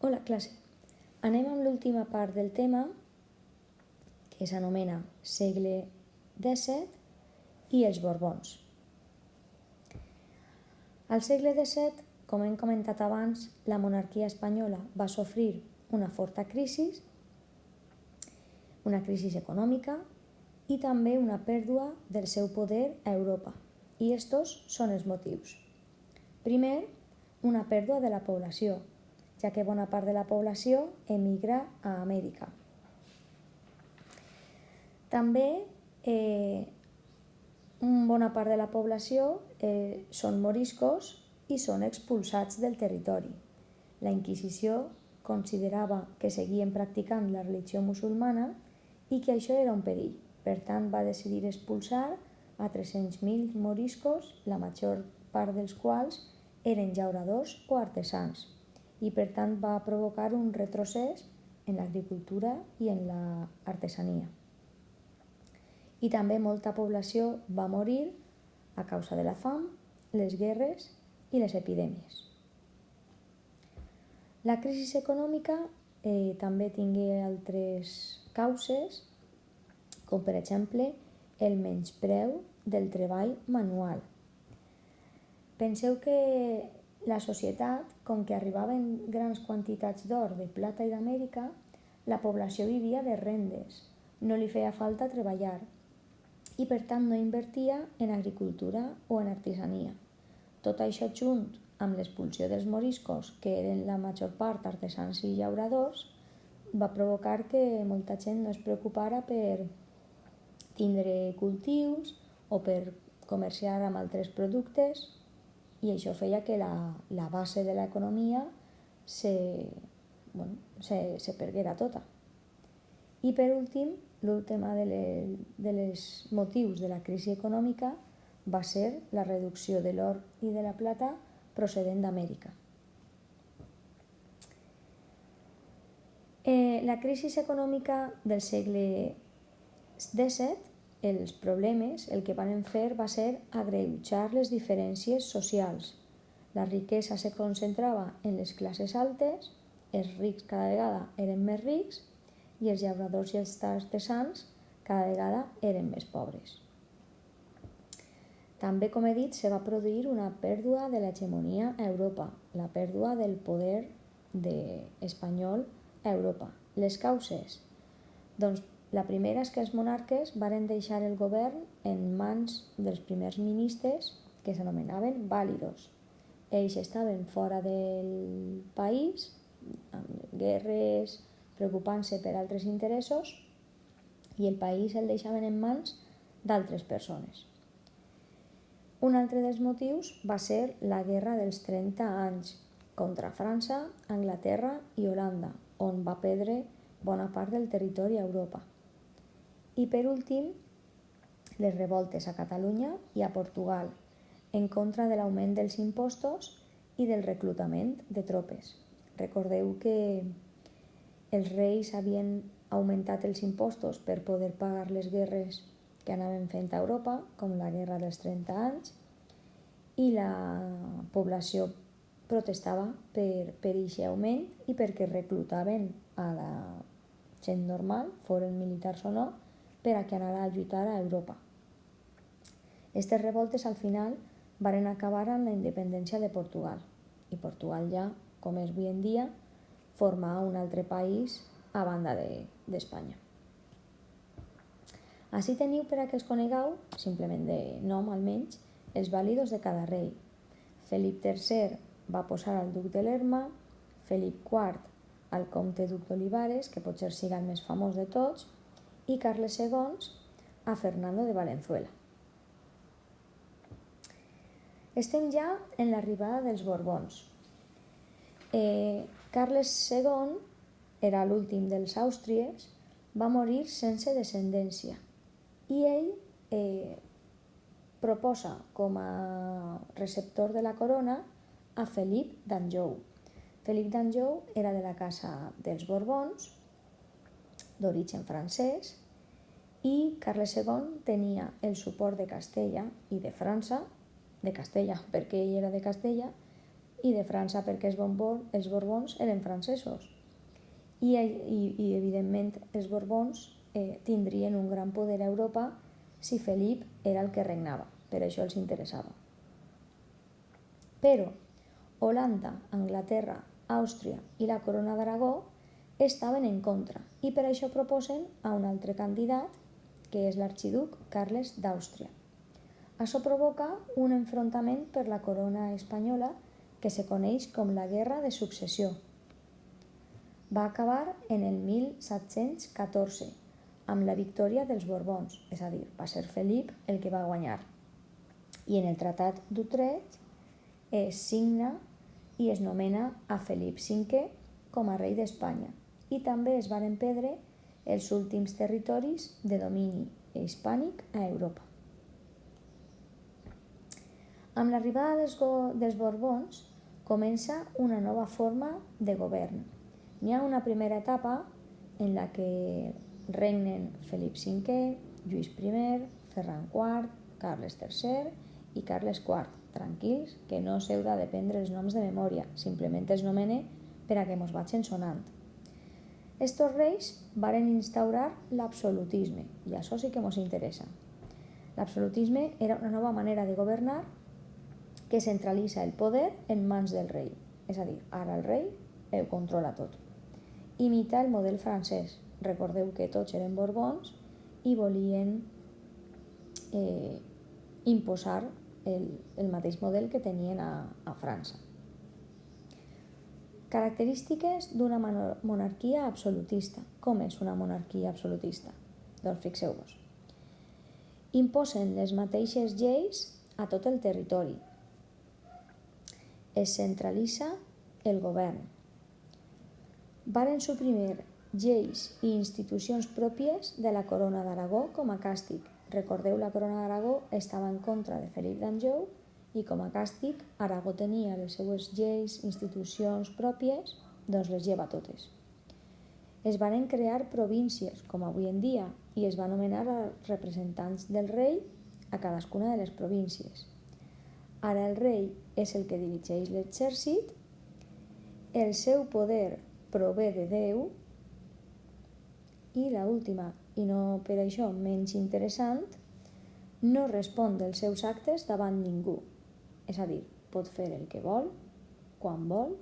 Hola, classe. Anem amb l'última part del tema, que s'anomena segle XVII i els Borbons. Al segle XVII, com hem comentat abans, la monarquia espanyola va sofrir una forta crisi econòmica i també una pèrdua del seu poder a Europa. I estos són els motius. Primer, una pèrdua de la població, ja que bona part de la població emigra a Amèrica. També bona part de la població són moriscos i són expulsats del territori. La Inquisició considerava que seguien practicant la religió musulmana i que això era un perill. Per tant, va decidir expulsar a 300.000 moriscos, la major part dels quals eren llauradors o artesans, i per tant va provocar un retrocés en l'agricultura i en l'artesania. I també molta població va morir a causa de la fam, les guerres i les epidèmies. La crisi econòmica també tingué altres causes, com per exemple el menyspreu del treball manual. Penseu que la societat, com que arribaven grans quantitats d'or, de plata i d'Amèrica, la població vivia de rendes, no li feia falta treballar i per tant no invertia en agricultura o en artesania. Tot això junt amb l'expulsió dels moriscos, que eren la major part artesans i llauradors, va provocar que molta gent no es preocupara per tindre cultius o per comerciar amb altres productes, i això feia que la base de l'economia se perguera tota. I per últim, l'últim dels motius de la crisi econòmica va ser la reducció de l'or i de la plata procedent d'Amèrica. La crisi econòmica del segle XVII, els problemes, el que van fer va ser agreujar les diferències socials. La riquesa se concentrava en les classes altes, els rics cada vegada eren més rics i els llauradors i els artesans cada vegada eren més pobres. També, com he dit, se va produir una pèrdua de l'hegemonia a Europa, la pèrdua del poder espanyol a Europa. Les causes? Doncs la primera és que els monarques varen deixar el govern en mans dels primers ministres, que s'anomenaven vàlidos. Ells estaven fora del país, amb guerres, preocupant-se per altres interessos, i el país el deixaven en mans d'altres persones. Un altre dels motius va ser la Guerra dels 30 anys contra França, Anglaterra i Holanda, on va perdre bona part del territori a Europa. I per últim, les revoltes a Catalunya i a Portugal en contra de l'augment dels impostos i del reclutament de tropes. Recordeu que els reis havien augmentat els impostos per poder pagar les guerres que anaven fent a Europa, com la Guerra dels 30 anys, i la població protestava per aquest augment i perquè reclutaven a la gent normal, foren militars o no, per a que anara a lluitar a Europa. Aquestes revoltes al final varen acabar amb la independència de Portugal, i Portugal ja, com és avui en dia, forma un altre país a banda d'Espanya. Així teniu, per a que els conegueu, simplement de nom almenys, els vàlidos de cada rei. Felip III va posar al duc de Lerma, Felip IV al comte duc d'Olivares, que potser siga el més famós de tots, i Carles II a Fernando de Valenzuela. Estem ja en l'arribada dels Borbons. Carles II era l'últim dels Àustries, va morir sense descendència i ell proposa com a receptor de la corona a Felip d'Anjou. Felip d'Anjou era de la casa dels Borbons, d'origen francès, i Carles II tenia el suport de Castella i de França, de Castella perquè ell era de Castella, i de França perquè els Borbons eren francesos. I evidentment, els Borbons tindrien un gran poder a Europa si Felip era el que regnava. Per això els interessava. Però Holanda, Anglaterra, Àustria i la Corona d'Aragó estaven en contra i per això proposen a un altre candidat, que és l'arxiduc Carles d'Àustria. Això provoca un enfrontament per la corona espanyola que se coneix com la Guerra de Successió. Va acabar en el 1714 amb la victòria dels Borbons, és a dir, va ser Felip el que va guanyar. I en el Tractat d'Utrecht es signa i es nomena a Felip V com a rei d'Espanya i també es van perdre els últims territoris de domini hispànic a Europa. Amb l'arribada dels Borbons comença una nova forma de govern. N'hi ha una primera etapa en la que regnen Felip V, Lluís I, Ferran IV, Carles III i Carles IV. Tranquils, que no s'heu de dependre els noms de memòria, simplement els nomene per a que mos vagin sonant. Estos reis varen instaurar l'absolutisme, i això sí que mos interessa. L'absolutisme era una nova manera de governar que centralitza el poder en mans del rei. És a dir, ara el rei ho controla tot. Imita el model francès. Recordeu que tots eren Borbons i volien imposar el mateix model que tenien a França. Característiques d'una monarquia absolutista. Com és una monarquia absolutista? Doncs fixeu-vos. Imposen les mateixes lleis a tot el territori. Es centralitza el govern. Varen suprimir lleis i institucions pròpies de la Corona d'Aragó com a càstig. Recordeu, la Corona d'Aragó estava en contra de Felip d'Anjou i com a càstig Aragó tenia les seues lleis, institucions pròpies, doncs les lleva totes. Es varen crear províncies, com avui en dia, i es va nomenar representants del rei a cadascuna de les províncies. Ara el rei és el que dirigeix l'exèrcit, el seu poder prové de Déu i l'última, i no per això menys interessant, no respon dels seus actes davant ningú. És a dir, pot fer el que vol, quan vol,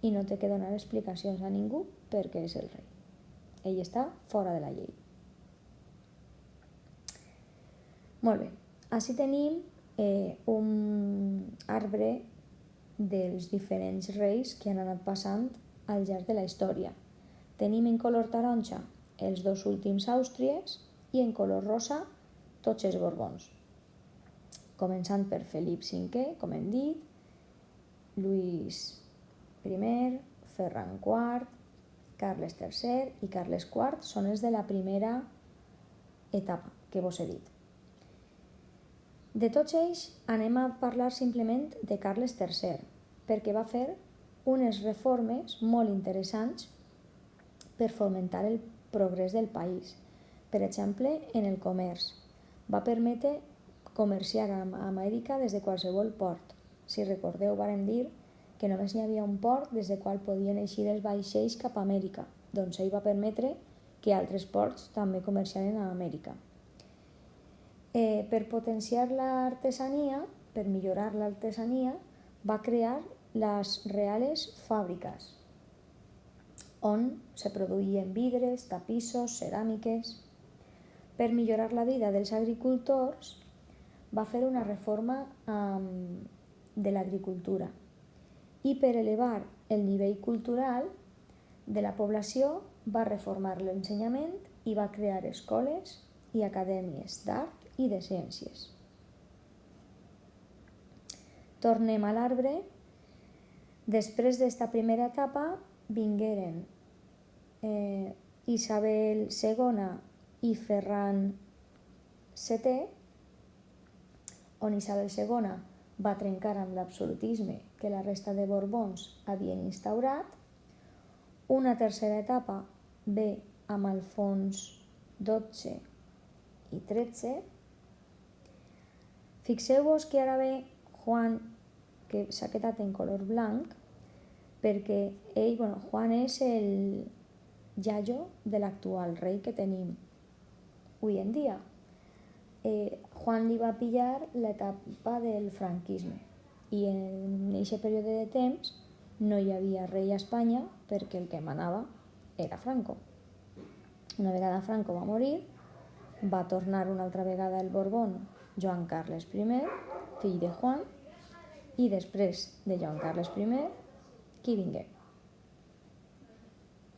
i no té que donar explicacions a ningú perquè és el rei. Ell està fora de la llei. Molt bé, així tenim un arbre dels diferents reis que han anat passant al llarg de la història. Tenim en color taronja els dos últims Àustries i en color rosa tots els Borbons. Començant per Felip V, com hem dit, Lluís I, Ferran IV, Carles III i Carles IV són els de la primera etapa que vos he dit. De tots ells anem a parlar simplement de Carles III, perquè va fer unes reformes molt interessants per fomentar el progrés del país. Per exemple, en el comerç. Va permetre comerciar amb Amèrica des de qualsevol port. Si recordeu, vàrem dir que només hi havia un port des del qual podien eixir els vaixells cap a Amèrica. Doncs ell va permetre que altres ports també comerciaren a Amèrica. Per potenciar l'artesania, per millorar l'artesania, va crear les reales fàbriques, on se produïen vidres, tapissos, ceràmiques. Per millorar la vida dels agricultors, va fer una reforma de l'agricultura i per elevar el nivell cultural de la població va reformar l'ensenyament i va crear escoles i acadèmies d'art i de ciències. Tornem a l'arbre. Després d'esta primera etapa vingueren Isabel II i Ferran VII, on Isabel II va trencar amb l'absolutisme que la resta de Borbons havien instaurat. Una tercera etapa ve amb Alfons XII i XIII. Fixeu-vos que ara ve Juan que s'ha quedat en color blanc perquè ell, Juan és el iaio de l'actual rei que tenim avui en dia. Juan li va pillar l'etapa del franquisme i en aquest període de temps no hi havia rei a Espanya perquè el que manava era Franco. Una vegada Franco va morir, va tornar una altra vegada el Borbón Joan Carles I, fill de Juan, i després de Joan Carles I, qui vingué?